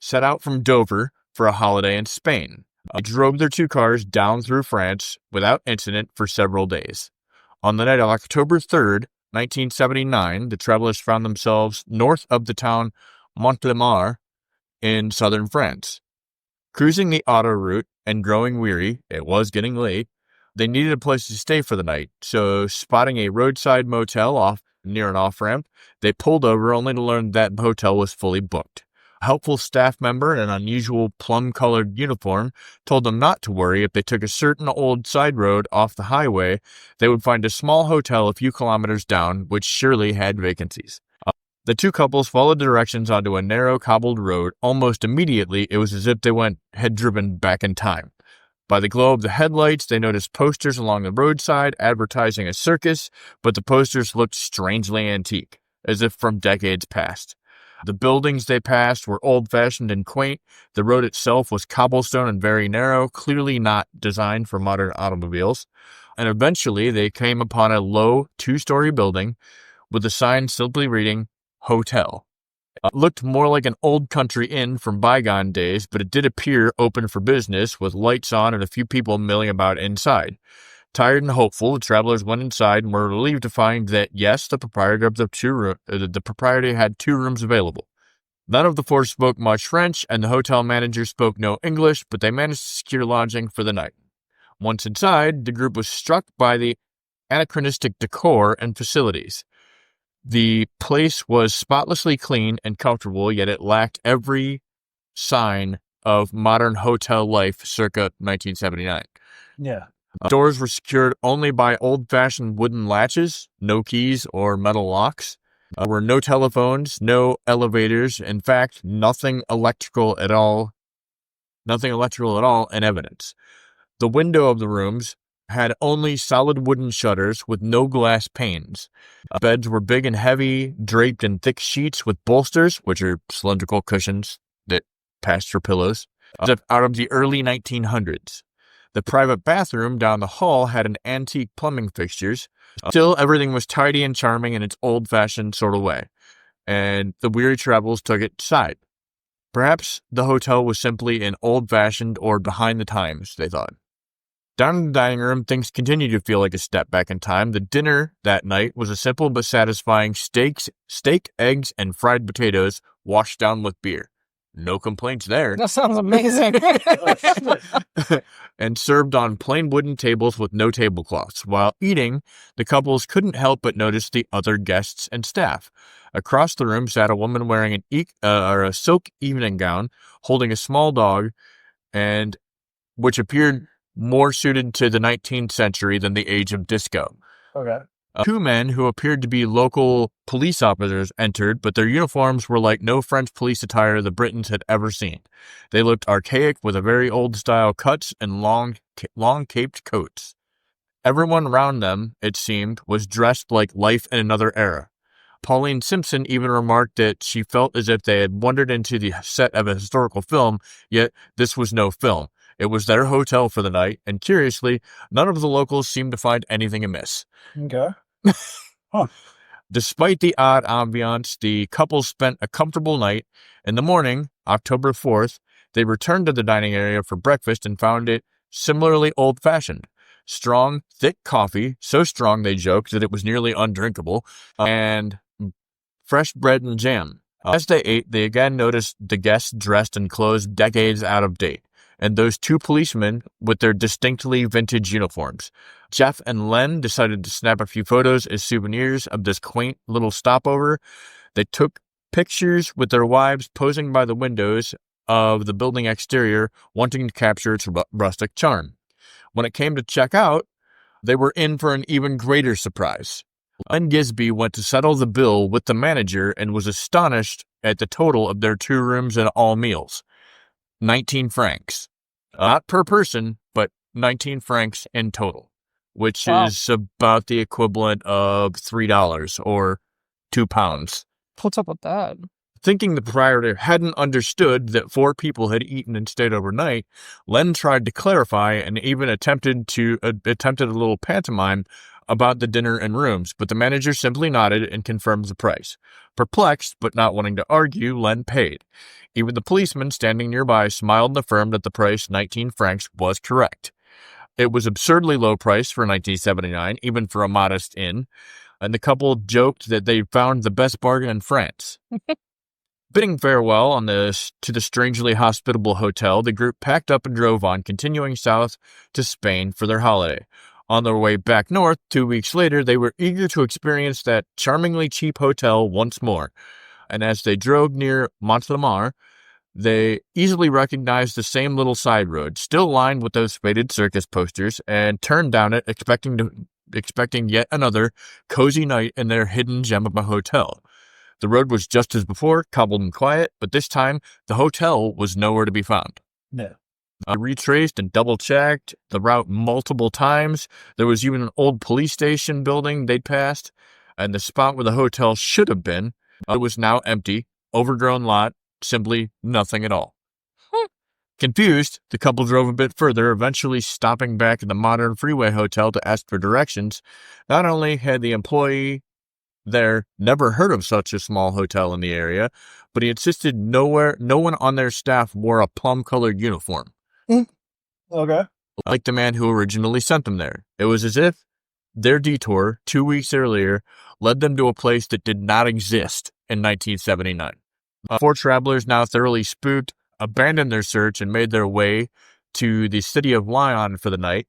set out from Dover for a holiday in Spain. They drove their two cars down through France without incident for several days. On the night of October 3rd, 1979, the travelers found themselves north of the town Montlemar in southern France. Cruising the auto route and growing weary, it was getting late, they needed a place to stay for the night, so spotting a roadside motel near an off-ramp, they pulled over only to learn that the hotel was fully booked. A helpful staff member in an unusual plum-colored uniform told them not to worry. If they took a certain old side road off the highway, they would find a small hotel a few kilometers down, which surely had vacancies. The two couples followed the directions onto a narrow cobbled road. Almost immediately, it was as if they had driven back in time. By the glow of the headlights, they noticed posters along the roadside advertising a circus, but the posters looked strangely antique, as if from decades past. The buildings they passed were old-fashioned and quaint. The road itself was cobblestone and very narrow, clearly not designed for modern automobiles. And eventually, they came upon a low, two-story building with a sign simply reading, Hotel. It looked more like an old country inn from bygone days, but it did appear open for business, with lights on and a few people milling about inside. Tired and hopeful, the travelers went inside and were relieved to find that, yes, the proprietor had two rooms available. None of the four spoke much French, and the hotel manager spoke no English, but they managed to secure lodging for the night. Once inside, the group was struck by the anachronistic decor and facilities. The place was spotlessly clean and comfortable, yet it lacked every sign of modern hotel life circa 1979. Yeah. Doors were secured only by old-fashioned wooden latches, no keys or metal locks. There were no telephones, no elevators. In fact, nothing electrical at all in evidence. The window of the rooms had only solid wooden shutters with no glass panes. Beds were big and heavy, draped in thick sheets with bolsters, which are cylindrical cushions that passed for pillows, out of the early 1900s. The private bathroom down the hall had an antique plumbing fixtures. Still, everything was tidy and charming in its old-fashioned sort of way, and the weary travelers took it aside. Perhaps the hotel was simply an old-fashioned or behind the times, they thought. Down in the dining room, things continued to feel like a step back in time. The dinner that night was a simple but satisfying steak, eggs, and fried potatoes washed down with beer. No complaints there. That sounds amazing. And served on plain wooden tables with no tablecloths. While eating, the couples couldn't help but notice the other guests and staff. Across the room sat a woman wearing a silk evening gown, holding a small dog, and which appeared more suited to the 19th century than the age of disco. Okay. Two men who appeared to be local police officers entered, but their uniforms were like no French police attire the Britons had ever seen. They looked archaic with a very old-style cuts and long caped coats. Everyone around them, it seemed, was dressed like life in another era. Pauline Simpson even remarked that she felt as if they had wandered into the set of a historical film, yet this was no film. It was their hotel for the night, and curiously, none of the locals seemed to find anything amiss. Okay. Huh. Despite the odd ambiance, the couple spent a comfortable night. In the morning, October 4th, they returned to the dining area for breakfast and found it similarly old-fashioned. Strong, thick coffee, so strong they joked that it was nearly undrinkable, and fresh bread and jam. As they ate, they again noticed the guests dressed in clothes decades out of date, and those two policemen with their distinctly vintage uniforms. Jeff and Len decided to snap a few photos as souvenirs of this quaint little stopover. They took pictures with their wives posing by the windows of the building exterior, wanting to capture its rustic charm. When it came to check out, they were in for an even greater surprise. Len Gisby went to settle the bill with the manager and was astonished at the total of their 2 rooms and all meals. 19 francs. Not per person, but 19 francs in total, which is about the equivalent of $3 or £2. What's up with that? Thinking the proprietor hadn't understood that 4 people had eaten and stayed overnight, Len tried to clarify and even attempted a little pantomime about the dinner and rooms, but the manager simply nodded and confirmed the price. Perplexed, but not wanting to argue, Len paid. Even the policeman standing nearby smiled and affirmed that the price, 19 francs, was correct. It was absurdly low price for 1979, even for a modest inn, and the couple joked that they found the best bargain in France. Bidding farewell to the strangely hospitable hotel, the group packed up and drove on, continuing south to Spain for their holiday. On their way back north, 2 weeks later, they were eager to experience that charmingly cheap hotel once more. And as they drove near Montlamar, they easily recognized the same little side road, still lined with those faded circus posters, and turned down it, expecting yet another cozy night in their hidden gem of a hotel. The road was just as before, cobbled and quiet, but this time the hotel was nowhere to be found. No. Retraced and double-checked the route multiple times. There was even an old police station building they'd passed, and the spot where the hotel should have been, it was now empty, overgrown lot, simply nothing at all. Confused, the couple drove a bit further, eventually stopping back at the modern freeway hotel to ask for directions. Not only had the employee there never heard of such a small hotel in the area, but he insisted no one on their staff wore a plum-colored uniform. Okay. Like the man who originally sent them there. It was as if their detour 2 weeks earlier led them to a place that did not exist in 1979. 4 travelers, now thoroughly spooked, abandoned their search and made their way to the city of Lyon for the night,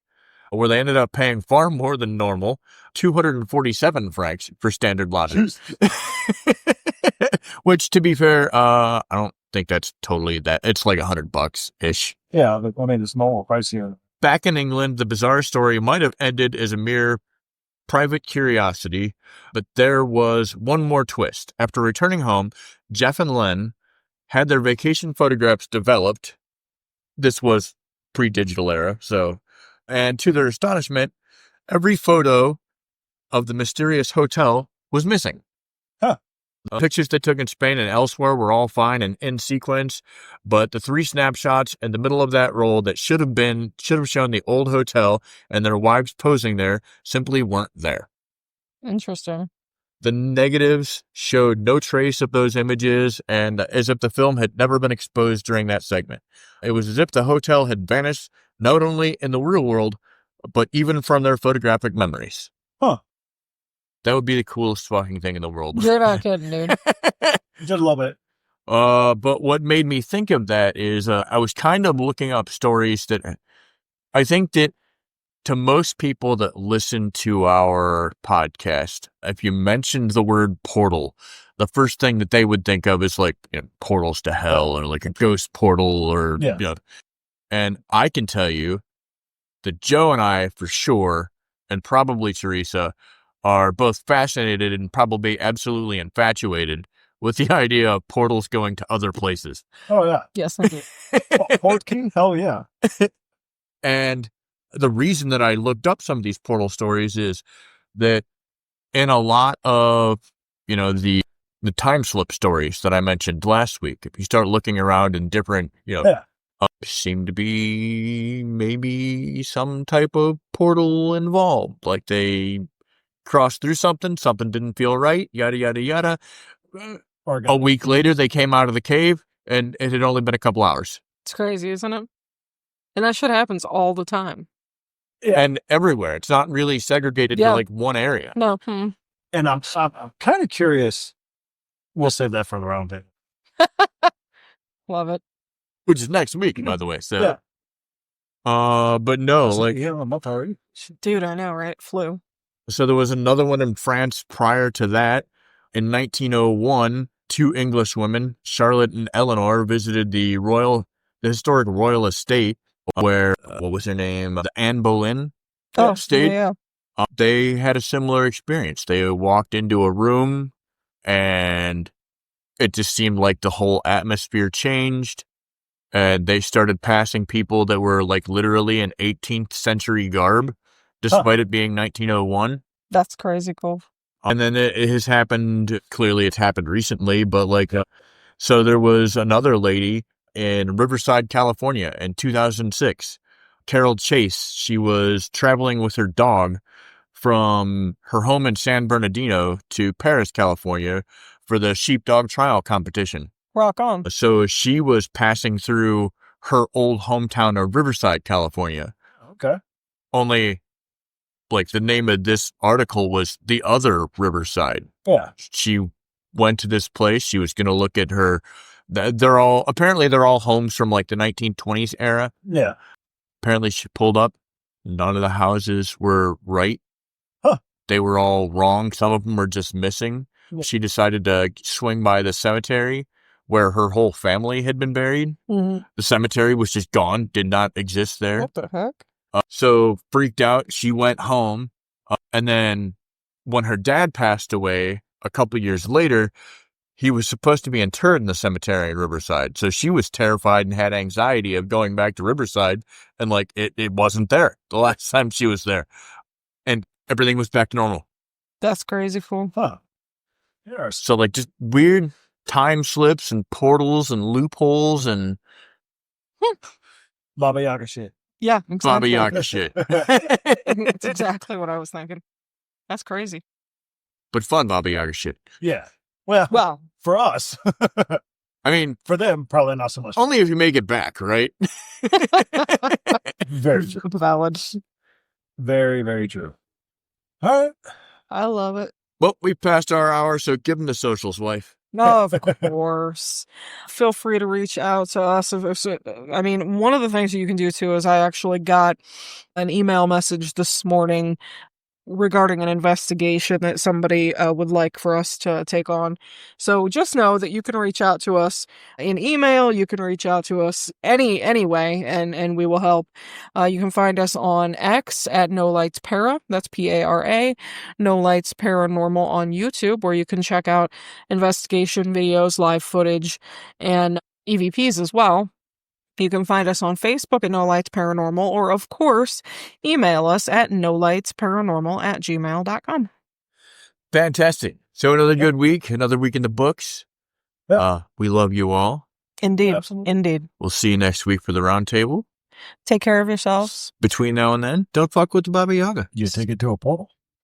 where they ended up paying far more than normal, 247 francs for standard lodging. Which, to be fair, I don't think that's totally that. It's like $100-ish. Yeah, I mean, it's normal price here. Back in England, the bizarre story might have ended as a mere private curiosity, but there was one more twist. After returning home, Jeff and Len had their vacation photographs developed. This was pre-digital era, and to their astonishment, every photo of the mysterious hotel was missing. Huh. The pictures they took in Spain and elsewhere were all fine and in sequence, but the 3 snapshots in the middle of that roll that should have shown the old hotel and their wives posing there simply weren't there. Interesting. The negatives showed no trace of those images, and as if the film had never been exposed during that segment. It was as if the hotel had vanished, not only in the real world, but even from their photographic memories. Huh. That would be the coolest fucking thing in the world. You're not kidding, dude. Just a little bit. But what made me think of that is I was kind of looking up stories that I think that to most people that listen to our podcast, if you mentioned the word portal, the first thing that they would think of is like portals to hell or like a ghost portal or, and I can tell you that Joe and I for sure, and probably Teresa, are both fascinated and probably absolutely infatuated with the idea of portals going to other places. Oh, yeah. Yes, I do. Port King? Hell yeah. And the reason that I looked up some of these portal stories is that in a lot of, the time slip stories that I mentioned last week, if you start looking around in different, seem to be maybe some type of portal involved. Like they crossed through something didn't feel right, yada, yada, yada. A week later, they came out of the cave, and it had only been a couple hours. It's crazy, isn't it? And that shit happens all the time. Yeah. And everywhere. It's not really segregated to like one area. No. And I'm kind of curious. We'll save that for the round table. Love it. Which is next week, by the way. So, but no, like, a month already. Dude, I know, right? Flu. So there was another one in France prior to that. In 1901, 2 English women, Charlotte and Eleanor, visited the historic royal estate where, what was her name? The Anne Boleyn stayed. Yeah. They had a similar experience. They walked into a room and it just seemed like the whole atmosphere changed. And they started passing people that were like literally in 18th century garb, despite it being 1901. That's crazy cool. And then it has happened, clearly it's happened recently, but like, so there was another lady in Riverside, California in 2006, Carol Chase. She was traveling with her dog from her home in San Bernardino to Paris, California for the sheepdog trial competition. Rock on. So she was passing through her old hometown of Riverside, California. Okay. Only, like, the name of this article was The Other Riverside. Yeah. She went to this place. She was going to look at her. They're all homes from like the 1920s era. Yeah. Apparently she pulled up. None of the houses were right. Huh. They were all wrong. Some of them were just missing. Yeah. She decided to swing by the cemetery where her whole family had been buried. Mm-hmm. The cemetery was just gone, did not exist there. What the heck? So freaked out, she went home. And then when her dad passed away a couple years later, he was supposed to be interred in the cemetery in Riverside. So she was terrified and had anxiety of going back to Riverside. And like, it wasn't there the last time she was there. And everything was back to normal. That's crazy cool. Huh. Yeah. So like just weird time slips and portals and loopholes and Baba Yaga shit. Yeah, exactly. Baba Yaga shit. That's exactly what I was thinking. That's crazy. But fun Baba Yaga shit. Yeah. Well, for us. I mean, for them, probably not so much. Only if you make it back, right? Very true. Valid. Very, very true. All right. I love it. Well, we passed our hour, so give them the socials, wife. No, of course. Feel free to reach out to us. I mean, one of the things that you can do too is I actually got an email message this morning regarding an investigation that somebody would like for us to take on. So just know that you can reach out to us in email. You can reach out to us any way, and we will help. You can find us on X at No Lights Para. That's Para. No Lights Paranormal on YouTube, where you can check out investigation videos, live footage, and EVPs as well. You can find us on Facebook at No Lights Paranormal, or, of course, email us at nolightsparanormal@gmail.com. Fantastic. So another good week, another week in the books. Yep. We love you all. Indeed. Absolutely. Indeed. We'll see you next week for the roundtable. Take care of yourselves. Between now and then, don't fuck with the Baba Yaga. You take it to a portal.